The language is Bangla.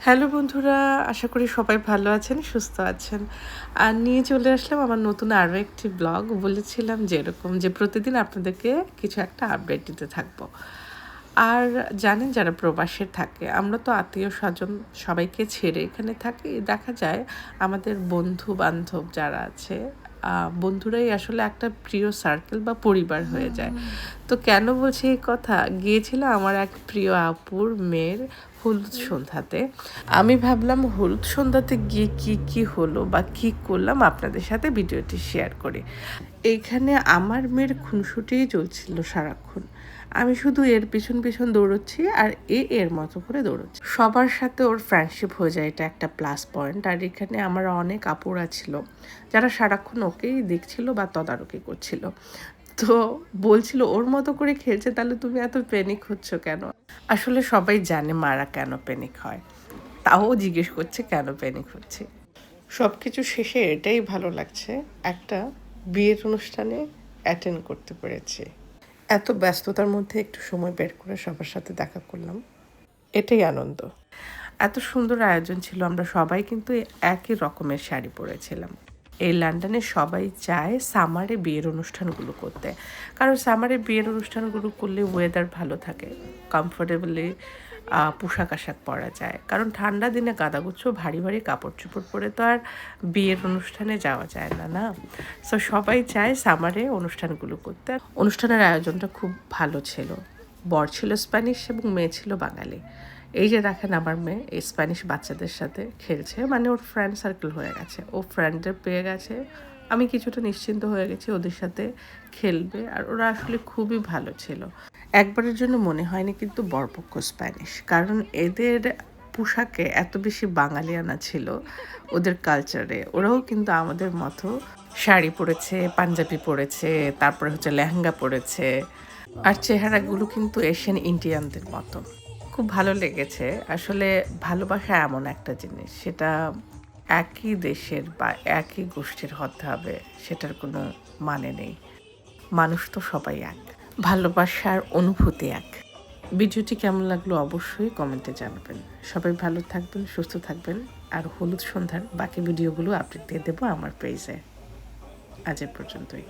হ্যালো বন্ধুরা, আশা করি সবাই ভালো আছেন, সুস্থ আছেন। আর নিয়ে চলে আসলাম আমার নতুন আরও একটি ব্লগ। বলেছিলাম যে এরকম যে প্রতিদিন আপনাদেরকে কিছু একটা আপডেট দিতে থাকবো। আর জানেন যারা প্রবাসে থাকে, আমরা তো আত্মীয় স্বজন সবাইকে ছেড়ে এখানে থাকি। দেখা যায় আমাদের বন্ধু বান্ধব যারা আছে, বন্ধুরাই আসলে একটা প্রিয় সার্কেল বা পরিবার হয়ে যায়। তো কেন বলছি এই কথা, গিয়েছিলাম আমার এক প্রিয় আপুর মেয়ের হলুদ সন্ধ্যাতে। আমি ভাবলাম হলুদ সন্ধ্যাতে গিয়ে কি হলো বা কি করলাম আপনাদের সাথে ভিডিওটি শেয়ার করি। এইখানে আমার মেয়ের খুনসুটিই চলছিল সারাক্ষণ। আমি শুধু এর পিছন দৌড়চ্ছি আর এর মতো করে দৌড়চ্ছে। সবার সাথে ওর ফ্রেন্ডশিপ হয়ে যায়, এটা একটা প্লাস পয়েন্ট। আর এখানে আমার অনেক আপুরা ছিল যারা সারাক্ষণ ওকেই দেখছিল বা তদারকি করছিল। তো বলছিল ওর মতো করে খেলছে, তাহলে তুমি এত প্যানিক হচ্ছ কেন? আসলে সবাই জানে মারা কেন প্যানিক হয়, তাও জিজ্ঞেস করছে কেন প্যানিক হচ্ছে। সব কিছু শেষে এটাই ভালো লাগছে, একটা বিয়ের অনুষ্ঠানে অ্যাটেন্ড করতে পেরেছি। এত ব্যস্ততার মধ্যে একটু সময় বের করে সবার সাথে দেখা করলাম, এটাই আনন্দ। এত সুন্দর আয়োজন ছিল, আমরা সবাই কিন্তু একই রকমের শাড়ি পরেছিলাম। এই লন্ডনে সবাই চায় সামারে বিয়ের অনুষ্ঠানগুলো করতে, কারণ সামারে বিয়ের অনুষ্ঠানগুলো করলে ওয়েদার ভালো থাকে, কমফোর্টেবলি পোশাক আশাক পরা যায়। কারণ ঠান্ডা দিনে গাদাগুচ্ছ ভারী ভারী কাপড় চোপড় পরে তো আর বিয়ের অনুষ্ঠানে যাওয়া যায় না, না। সো সবাই চায় সামারে অনুষ্ঠানগুলো করতে। অনুষ্ঠানের আয়োজনটা খুব ভালো ছিল। বর ছিল স্প্যানিশ এবং মেয়ে ছিল বাঙালি। এই যে দেখেন আমার মেয়ে এই স্প্যানিশ বাচ্চাদের সাথে খেলছে, মানে ওর ফ্রেন্ড সার্কেল হয়ে গেছে, ও ফ্রেন্ডদের পেয়ে গেছে। আমি কিছুটা নিশ্চিন্ত হয়ে গেছি ওদের সাথে খেলবে। আর ওরা আসলে খুবই ভালো ছিল। একবারের জন্য মনে হয়নি কিন্তু বরপক্ষ স্প্যানিশ, কারণ এদের পোশাকে এত বেশি বাঙালিয়ানা ছিল ওদের কালচারে। ওরাও কিন্তু আমাদের মতো শাড়ি পরেছে, পাঞ্জাবি পরেছে, তারপরে হচ্ছে লেহেঙ্গা পরেছে। আর চেহারাগুলো কিন্তু এশিয়ান ইন্ডিয়ানদের মতো। খুব ভালো লেগেছে। আসলে ভালোবাসা এমন একটা জিনিস, সেটা একই দেশের বা একই গোষ্ঠীর হতে হবে সেটার কোনো মানে নেই। মানুষ তো সবাই এক, ভালোবাসার অনুভূতি এক। ভিডিওটি কেমন লাগলো অবশ্যই কমেন্টে জানাবেন। সবাই ভালো থাকবেন, সুস্থ থাকবেন। আর হলুদ সন্ধ্যার বাকি ভিডিওগুলো আপডেট দিয়ে দেবো আমার পেজে। আজ এ পর্যন্তই।